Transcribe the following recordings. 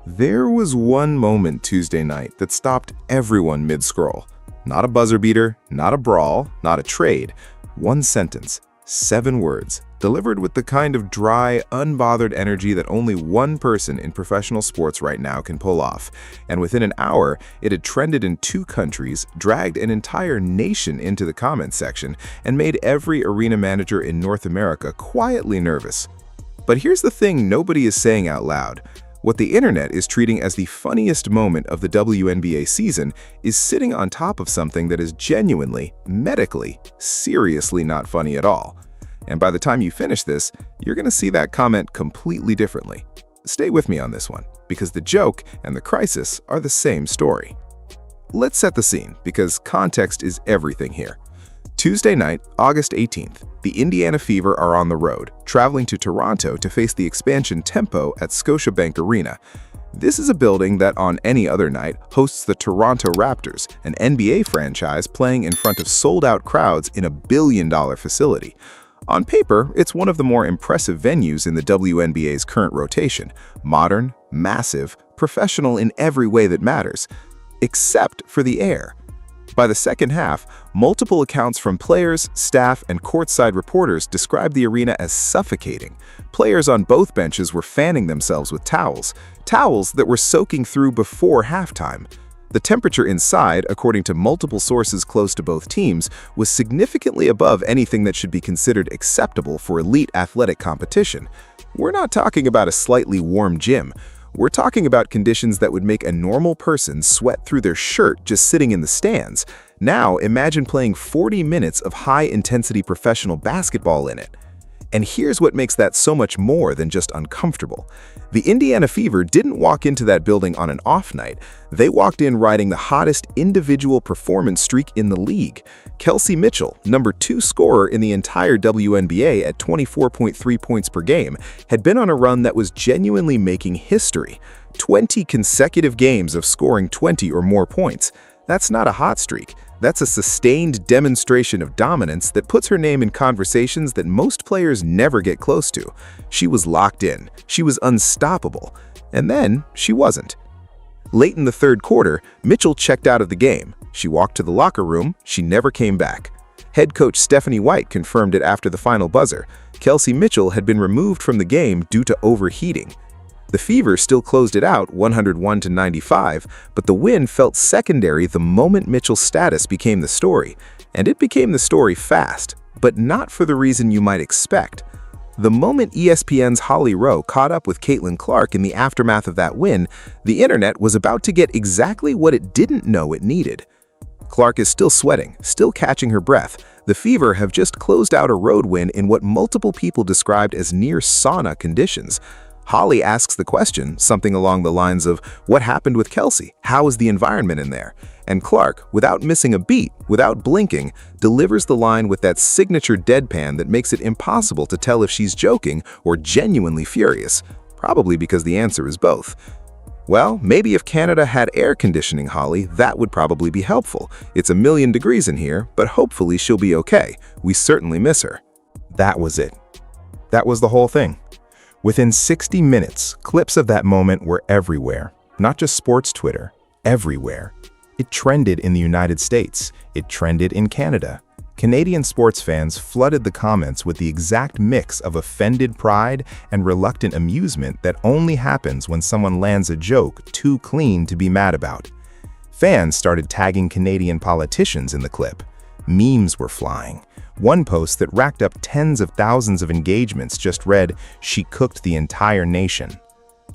There was one moment Tuesday night that stopped everyone mid-scroll. Not a buzzer beater, not a brawl, not a trade. One sentence, 7 words, delivered with the kind of dry, unbothered energy that only one person in professional sports right now can pull off. And within an hour, it had trended in 2 countries, dragged an entire nation into the comments section, and made every arena manager in North America quietly nervous. But here's the thing nobody is saying out loud. What the internet is treating as the funniest moment of the WNBA season is sitting on top of something that is genuinely, medically, seriously not funny at all. And by the time you finish this, you're going to see that comment completely differently. Stay with me on this one, because the joke and the crisis are the same story. Let's set the scene, because context is everything here. Tuesday night, August 18th, the Indiana Fever are on the road, traveling to Toronto to face the expansion Tempo at Scotiabank Arena. This is a building that on any other night hosts the Toronto Raptors, an NBA franchise playing in front of sold-out crowds in a billion-dollar facility. On paper, it's one of the more impressive venues in the WNBA's current rotation. Modern, massive, professional in every way that matters, except for the air. By the second half, multiple accounts from players, staff, and courtside reporters described the arena as suffocating. Players on both benches were fanning themselves with towels that were soaking through before halftime. The temperature inside, according to multiple sources close to both teams, was significantly above anything that should be considered acceptable for elite athletic competition. We're not talking about a slightly warm gym. We're talking about conditions that would make a normal person sweat through their shirt just sitting in the stands. Now, imagine playing 40 minutes of high-intensity professional basketball in it. And here's what makes that so much more than just uncomfortable. The Indiana Fever didn't walk into that building on an off night. They walked in riding the hottest individual performance streak in the league. Kelsey Mitchell, number 2 scorer in the entire WNBA at 24.3 points per game, had been on a run that was genuinely making history. 20 consecutive games of scoring 20 or more points. That's not a hot streak. That's a sustained demonstration of dominance that puts her name in conversations that most players never get close to. She was locked in. She was unstoppable. And then she wasn't. Late in the third quarter, Mitchell checked out of the game. She walked to the locker room. She never came back. Head coach Stephanie White confirmed it after the final buzzer. Kelsey Mitchell had been removed from the game due to overheating. The Fever still closed it out 101-95, but the win felt secondary the moment Mitchell's status became the story. And it became the story fast, but not for the reason you might expect. The moment ESPN's Holly Rowe caught up with Caitlin Clark in the aftermath of that win, the internet was about to get exactly what it didn't know it needed. Clark is still sweating, still catching her breath. The Fever have just closed out a road win in what multiple people described as near sauna conditions. Holly asks the question, something along the lines of, "What happened with Kelsey? How is the environment in there?" And Clark, without missing a beat, without blinking, delivers the line with that signature deadpan that makes it impossible to tell if she's joking or genuinely furious, probably because the answer is both. Well, maybe if Canada had air conditioning, Holly, that would probably be helpful. It's a million degrees in here, but hopefully she'll be okay. We certainly miss her. That was it. That was the whole thing. Within 60 minutes, clips of that moment were everywhere. Not just sports Twitter, everywhere. It trended in the United States. It trended in Canada. Canadian sports fans flooded the comments with the exact mix of offended pride and reluctant amusement that only happens when someone lands a joke too clean to be mad about. Fans started tagging Canadian politicians in the clip. Memes were flying. One post that racked up tens of thousands of engagements just read, "She cooked the entire nation."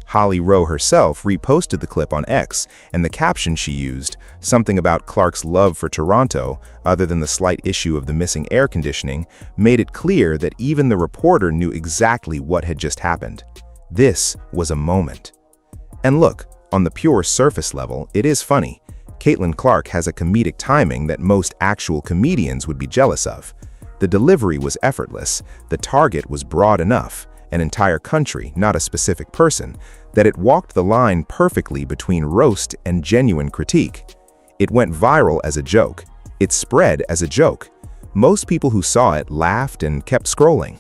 Holly Rowe herself reposted the clip on X, and the caption she used, something about Clark's love for Toronto, other than the slight issue of the missing air conditioning, made it clear that even the reporter knew exactly what had just happened. This was a moment. And look, on the pure surface level, it is funny. Caitlin Clark has a comedic timing that most actual comedians would be jealous of. The delivery was effortless, the target was broad enough, an entire country, not a specific person, that it walked the line perfectly between roast and genuine critique. It went viral as a joke. It spread as a joke. Most people who saw it laughed and kept scrolling.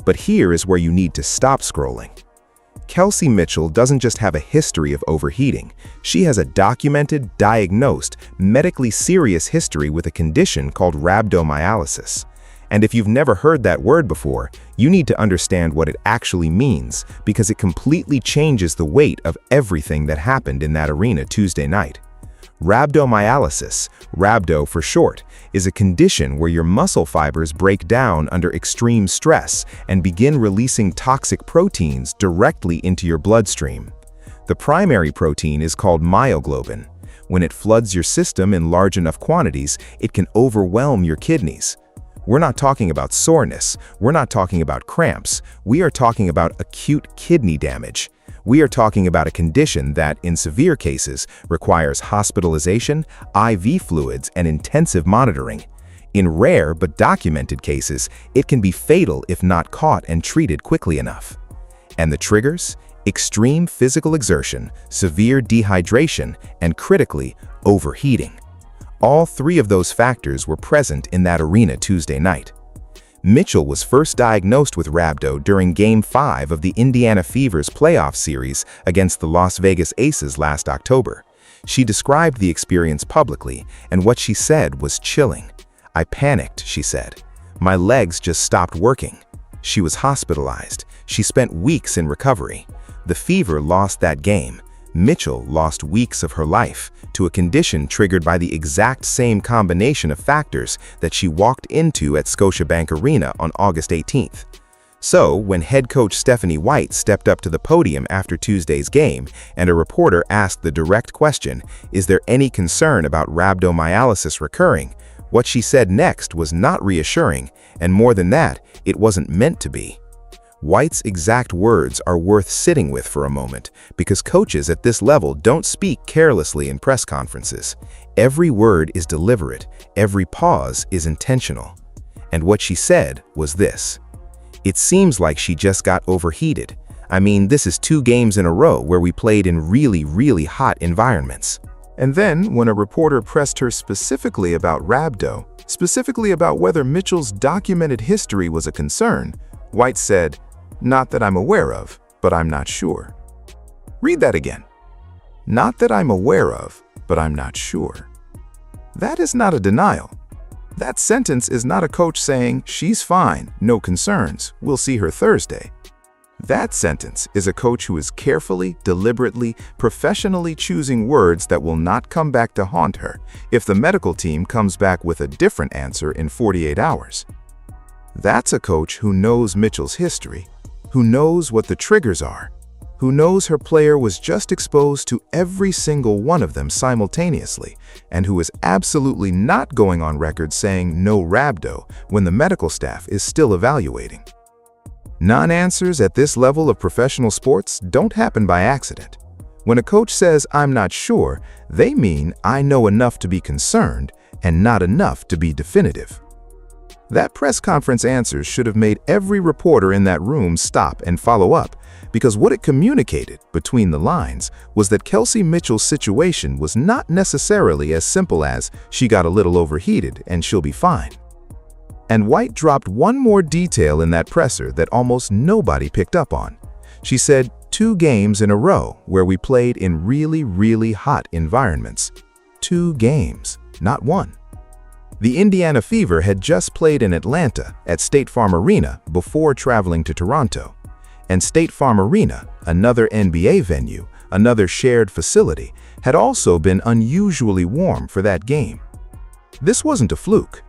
But here is where you need to stop scrolling. Kelsey Mitchell doesn't just have a history of overheating. She has a documented, diagnosed, medically serious history with a condition called rhabdomyolysis. And if you've never heard that word before, you need to understand what it actually means, because it completely changes the weight of everything that happened in that arena Tuesday night. Rhabdomyolysis, rhabdo for short, is a condition where your muscle fibers break down under extreme stress and begin releasing toxic proteins directly into your bloodstream. The primary protein is called myoglobin. When it floods your system in large enough quantities, it can overwhelm your kidneys. We're not talking about soreness, we're not talking about cramps, we are talking about acute kidney damage. We are talking about a condition that, in severe cases, requires hospitalization, IV fluids, and intensive monitoring. In rare but documented cases, it can be fatal if not caught and treated quickly enough. And the triggers? Extreme physical exertion, severe dehydration, and critically, overheating. All three of those factors were present in that arena Tuesday night. Mitchell was first diagnosed with rhabdo during Game 5 of the Indiana Fever's playoff series against the Las Vegas Aces last October. She described the experience publicly, and what she said was chilling. "I panicked," she said. "My legs just stopped working." She was hospitalized. She spent weeks in recovery. The Fever lost that game. Mitchell lost weeks of her life to a condition triggered by the exact same combination of factors that she walked into at Scotiabank Arena on August 18th. So, when head coach Stephanie White stepped up to the podium after Tuesday's game and a reporter asked the direct question, "Is there any concern about rhabdomyolysis recurring?" what she said next was not reassuring, and more than that, it wasn't meant to be. White's exact words are worth sitting with for a moment, because coaches at this level don't speak carelessly in press conferences. Every word is deliberate, every pause is intentional. And what she said was this: "It seems like she just got overheated. I mean, this is 2 games in a row where we played in really hot environments." And then, when a reporter pressed her specifically about rhabdo, specifically about whether Mitchell's documented history was a concern, White said, "Not that I'm aware of, but I'm not sure." Read that again. "Not that I'm aware of, but I'm not sure." That is not a denial. That sentence is not a coach saying, "She's fine, no concerns, we'll see her Thursday." That sentence is a coach who is carefully, deliberately, professionally choosing words that will not come back to haunt her if the medical team comes back with a different answer in 48 hours. That's a coach who knows Mitchell's history, who knows what the triggers are, who knows her player was just exposed to every single one of them simultaneously, and who is absolutely not going on record saying no rhabdo when the medical staff is still evaluating. Non-answers at this level of professional sports don't happen by accident. When a coach says, "I'm not sure," they mean, "I know enough to be concerned and not enough to be definitive." That press conference answer should have made every reporter in that room stop and follow up, because what it communicated, between the lines, was that Kelsey Mitchell's situation was not necessarily as simple as she got a little overheated and she'll be fine. And White dropped one more detail in that presser that almost nobody picked up on. She said, 2 games in a row where we played in really hot environments. 2 games, not 1. The Indiana Fever had just played in Atlanta at State Farm Arena before traveling to Toronto. And State Farm Arena, another NBA venue, another shared facility, had also been unusually warm for that game. This wasn't a fluke.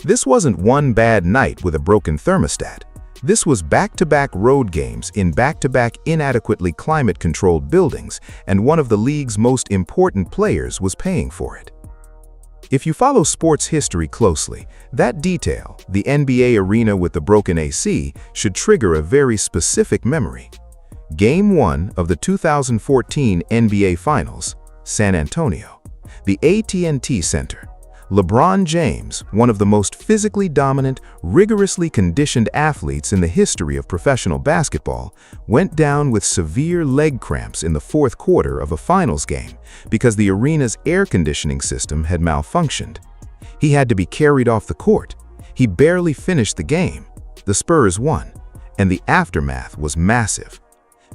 This wasn't one bad night with a broken thermostat. This was back-to-back road games in back-to-back inadequately climate-controlled buildings, and one of the league's most important players was paying for it. If you follow sports history closely, that detail, the NBA arena with the broken AC, should trigger a very specific memory. Game 1 of the 2014 NBA Finals, San Antonio. The AT&T Center. LeBron James, one of the most physically dominant, rigorously conditioned athletes in the history of professional basketball, went down with severe leg cramps in the 4th quarter of a finals game because the arena's air conditioning system had malfunctioned. He had to be carried off the court. He barely finished the game. The Spurs won, and the aftermath was massive.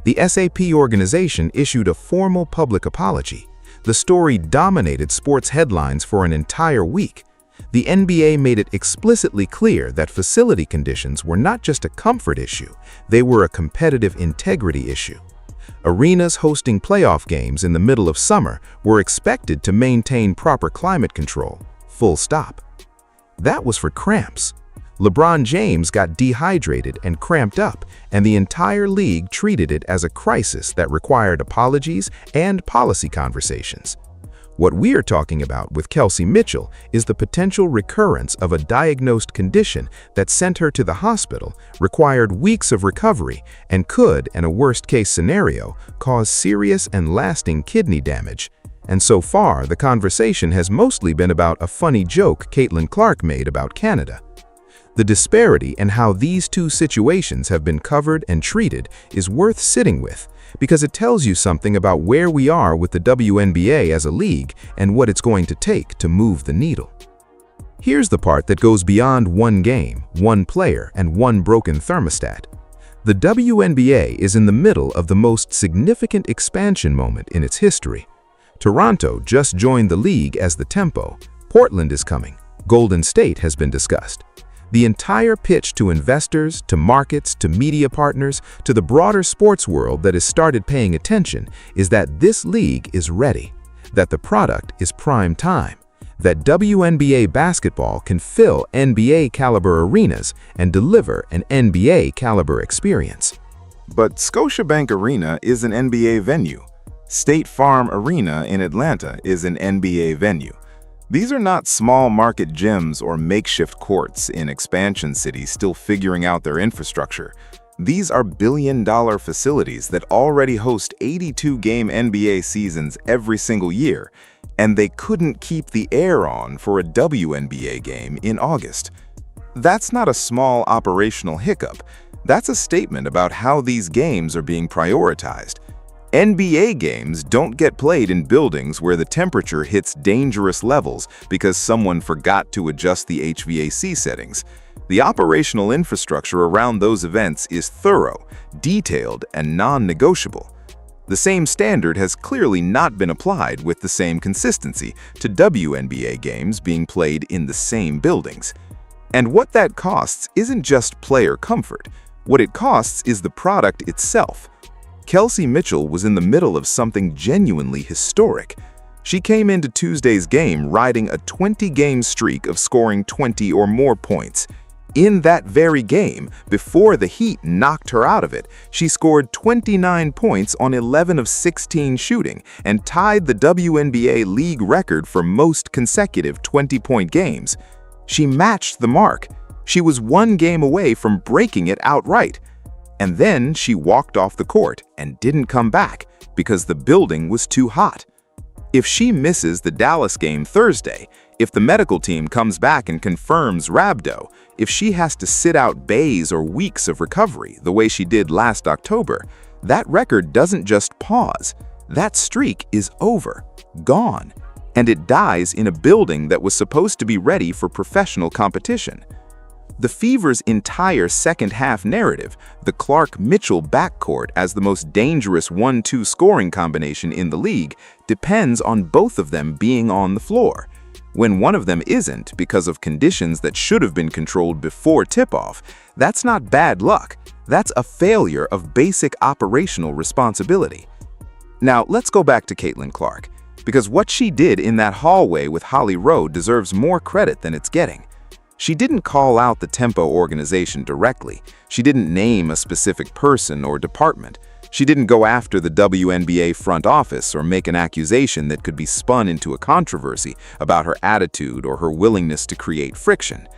The SAP organization issued a formal public apology. The story dominated sports headlines for an entire week. The NBA made it explicitly clear that facility conditions were not just a comfort issue, they were a competitive integrity issue. Arenas hosting playoff games in the middle of summer were expected to maintain proper climate control, full stop. That was for cramps. LeBron James got dehydrated and cramped up, and the entire league treated it as a crisis that required apologies and policy conversations. What we're talking about with Kelsey Mitchell is the potential recurrence of a diagnosed condition that sent her to the hospital, required weeks of recovery, and could, in a worst-case scenario, cause serious and lasting kidney damage. And so far, the conversation has mostly been about a funny joke Caitlin Clark made about Canada. The disparity in how these two situations have been covered and treated is worth sitting with, because it tells you something about where we are with the WNBA as a league and what it's going to take to move the needle. Here's the part that goes beyond one game, one player, and one broken thermostat. The WNBA is in the middle of the most significant expansion moment in its history. Toronto just joined the league as the Tempo. Portland is coming. Golden State has been discussed. The entire pitch to investors, to markets, to media partners, to the broader sports world that has started paying attention is that this league is ready, that the product is prime time, that WNBA basketball can fill NBA-caliber arenas and deliver an NBA-caliber experience. But Scotiabank Arena is an NBA venue. State Farm Arena in Atlanta is an NBA venue. These are not small market gyms or makeshift courts in expansion cities still figuring out their infrastructure. These are billion-dollar facilities that already host 82-game NBA seasons every single year, and they couldn't keep the air on for a WNBA game in August. That's not a small operational hiccup. That's a statement about how these games are being prioritized. NBA games don't get played in buildings where the temperature hits dangerous levels because someone forgot to adjust the HVAC settings. The operational infrastructure around those events is thorough, detailed, and non-negotiable. The same standard has clearly not been applied with the same consistency to WNBA games being played in the same buildings. And what that costs isn't just player comfort. What it costs is the product itself. Kelsey Mitchell was in the middle of something genuinely historic. She came into Tuesday's game riding a 20-game streak of scoring 20 or more points. In that very game, before the Heat knocked her out of it, she scored 29 points on 11 of 16 shooting and tied the WNBA league record for most consecutive 20-point games. She matched the mark. She was one game away from breaking it outright. And then she walked off the court and didn't come back because the building was too hot. If she misses the Dallas game Thursday, if the medical team comes back and confirms rhabdo, if she has to sit out days or weeks of recovery the way she did last October, that record doesn't just pause. That streak is over, gone, and it dies in a building that was supposed to be ready for professional competition. The Fever's entire second-half narrative, the Clark-Mitchell backcourt as the most dangerous 1-2 scoring combination in the league, depends on both of them being on the floor. When one of them isn't because of conditions that should have been controlled before tip-off, that's not bad luck. That's a failure of basic operational responsibility. Now, let's go back to Caitlin Clark, because what she did in that hallway with Holly Rowe deserves more credit than it's getting. She didn't call out the Tempo organization directly. She didn't name a specific person or department. She didn't go after the WNBA front office or make an accusation that could be spun into a controversy about her attitude or her willingness to create friction.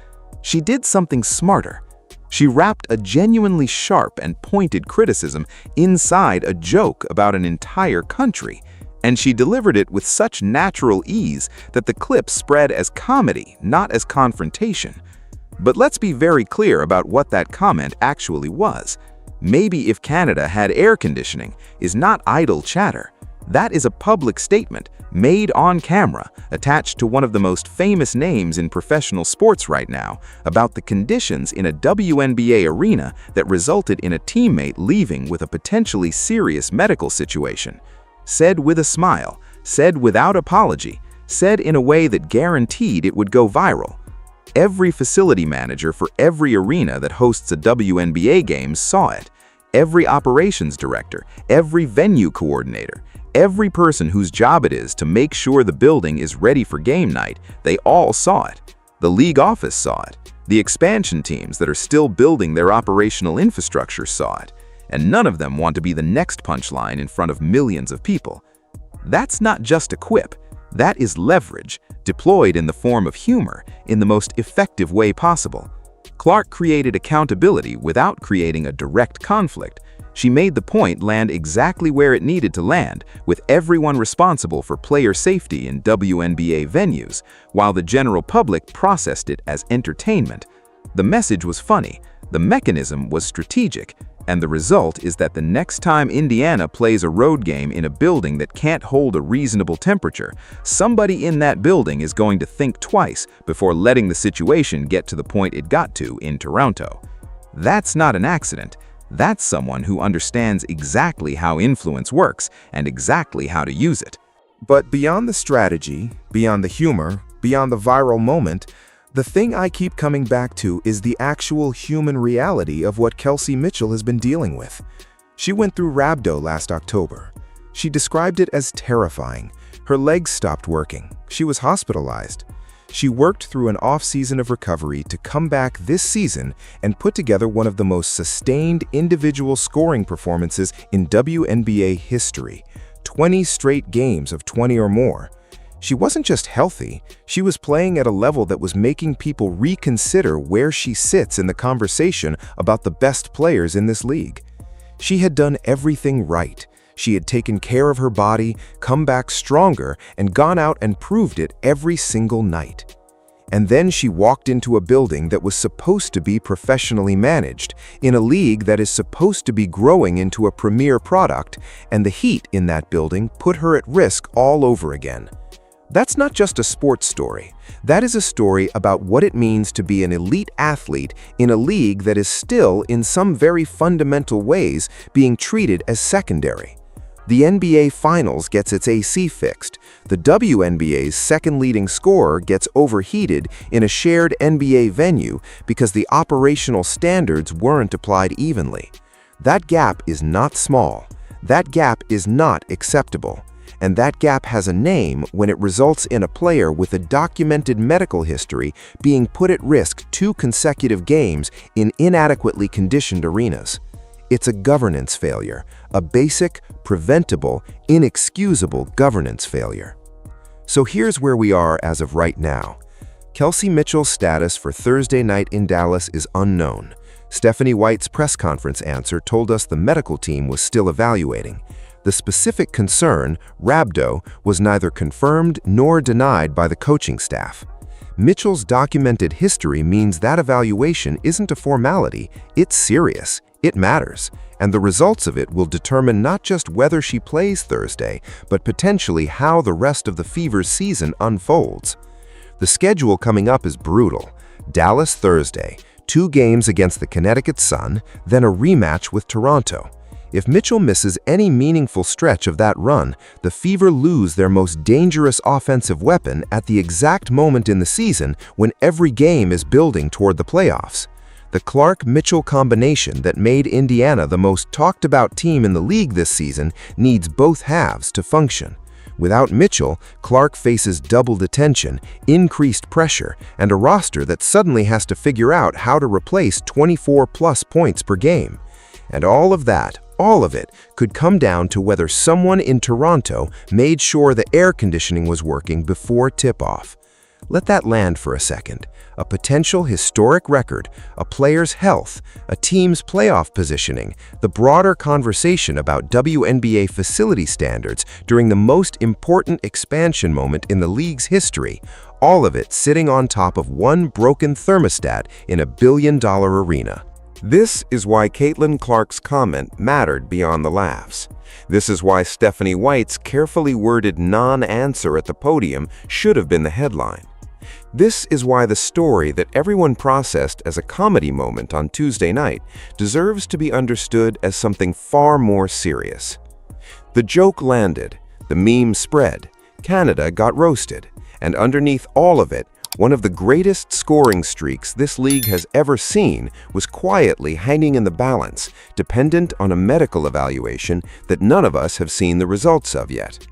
She did something smarter. She wrapped a genuinely sharp and pointed criticism inside a joke about an entire country. And she delivered it with such natural ease that the clip spread as comedy, not as confrontation. But let's be very clear about what that comment actually was. Maybe if Canada had air conditioning is not idle chatter. That is a public statement, made on camera, attached to one of the most famous names in professional sports right now, about the conditions in a WNBA arena that resulted in a teammate leaving with a potentially serious medical situation. Said with a smile, said without apology, said in a way that guaranteed it would go viral. Every facility manager for every arena that hosts a WNBA game saw it. Every operations director, every venue coordinator, every person whose job it is to make sure the building is ready for game night, they all saw it. The league office saw it. The expansion teams that are still building their operational infrastructure saw it. And none of them want to be the next punchline in front of millions of people. That's not just a quip. That is leverage, deployed in the form of humor, in the most effective way possible. Clark created accountability without creating a direct conflict. She made the point land exactly where it needed to land, with everyone responsible for player safety in WNBA venues, while the general public processed it as entertainment. The message was funny, the mechanism was strategic, and the result is that the next time Indiana plays a road game in a building that can't hold a reasonable temperature, somebody in that building is going to think twice before letting the situation get to the point it got to in Toronto. That's not an accident. That's someone who understands exactly how influence works and exactly how to use it. But beyond the strategy, beyond the humor, beyond the viral moment, the thing I keep coming back to is the actual human reality of what Kelsey Mitchell has been dealing with. She went through rhabdo last October. She described it as terrifying. Her legs stopped working. She was hospitalized. She worked through an off-season of recovery to come back this season and put together one of the most sustained individual scoring performances in WNBA history, 20 straight games of 20 or more. She wasn't just healthy, she was playing at a level that was making people reconsider where she sits in the conversation about the best players in this league. She had done everything right. She had taken care of her body, come back stronger, and gone out and proved it every single night. And then she walked into a building that was supposed to be professionally managed, in a league that is supposed to be growing into a premier product, and the heat in that building put her at risk all over again. That's not just a sports story. That is a story about what it means to be an elite athlete in a league that is still, in some very fundamental ways, being treated as secondary. The NBA Finals gets its AC fixed. The WNBA's second leading scorer gets overheated in a shared NBA venue because the operational standards weren't applied evenly. That gap is not small. That gap is not acceptable. And that gap has a name when it results in a player with a documented medical history being put at risk 2 consecutive games in inadequately conditioned arenas. It's a governance failure, a basic, preventable, inexcusable governance failure. So here's where we are as of right now. Kelsey Mitchell's status for Thursday night in Dallas is unknown. Stephanie White's press conference answer told us the medical team was still evaluating. The specific concern, rhabdo, was neither confirmed nor denied by the coaching staff. Mitchell's documented history means that evaluation isn't a formality, it's serious, it matters, and the results of it will determine not just whether she plays Thursday, but potentially how the rest of the Fever's season unfolds. The schedule coming up is brutal. Dallas Thursday, 2 games against the Connecticut Sun, then a rematch with Toronto. If Mitchell misses any meaningful stretch of that run, the Fever lose their most dangerous offensive weapon at the exact moment in the season when every game is building toward the playoffs. The Clark-Mitchell combination that made Indiana the most talked-about team in the league this season needs both halves to function. Without Mitchell, Clark faces double detention, increased pressure, and a roster that suddenly has to figure out how to replace 24-plus points per game. And all of it could come down to whether someone in Toronto made sure the air conditioning was working before tip-off. Let that land for a second. A potential historic record, a player's health, a team's playoff positioning, the broader conversation about WNBA facility standards during the most important expansion moment in the league's history, all of it sitting on top of one broken thermostat in a billion-dollar arena. This is why Caitlin Clark's comment mattered beyond the laughs. This is why Stephanie White's carefully worded non-answer at the podium should have been the headline. This is why the story that everyone processed as a comedy moment on Tuesday night deserves to be understood as something far more serious. The joke landed, the meme spread, Canada got roasted, and underneath all of it, one of the greatest scoring streaks this league has ever seen was quietly hanging in the balance, dependent on a medical evaluation that none of us have seen the results of yet.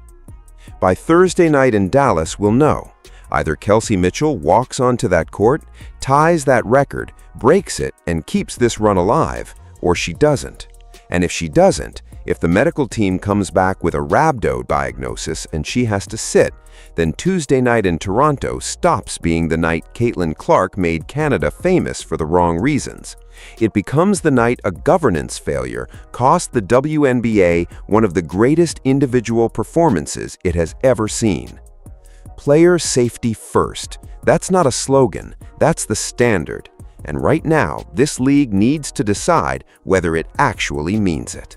By Thursday night in Dallas, we'll know. Either Kelsey Mitchell walks onto that court, ties that record, breaks it, and keeps this run alive, or she doesn't. And if she doesn't, if the medical team comes back with a rhabdo diagnosis and she has to sit, then Tuesday night in Toronto stops being the night Caitlin Clark made Canada famous for the wrong reasons. It becomes the night a governance failure cost the WNBA one of the greatest individual performances it has ever seen. Player safety first. That's not a slogan, that's the standard. And right now, this league needs to decide whether it actually means it.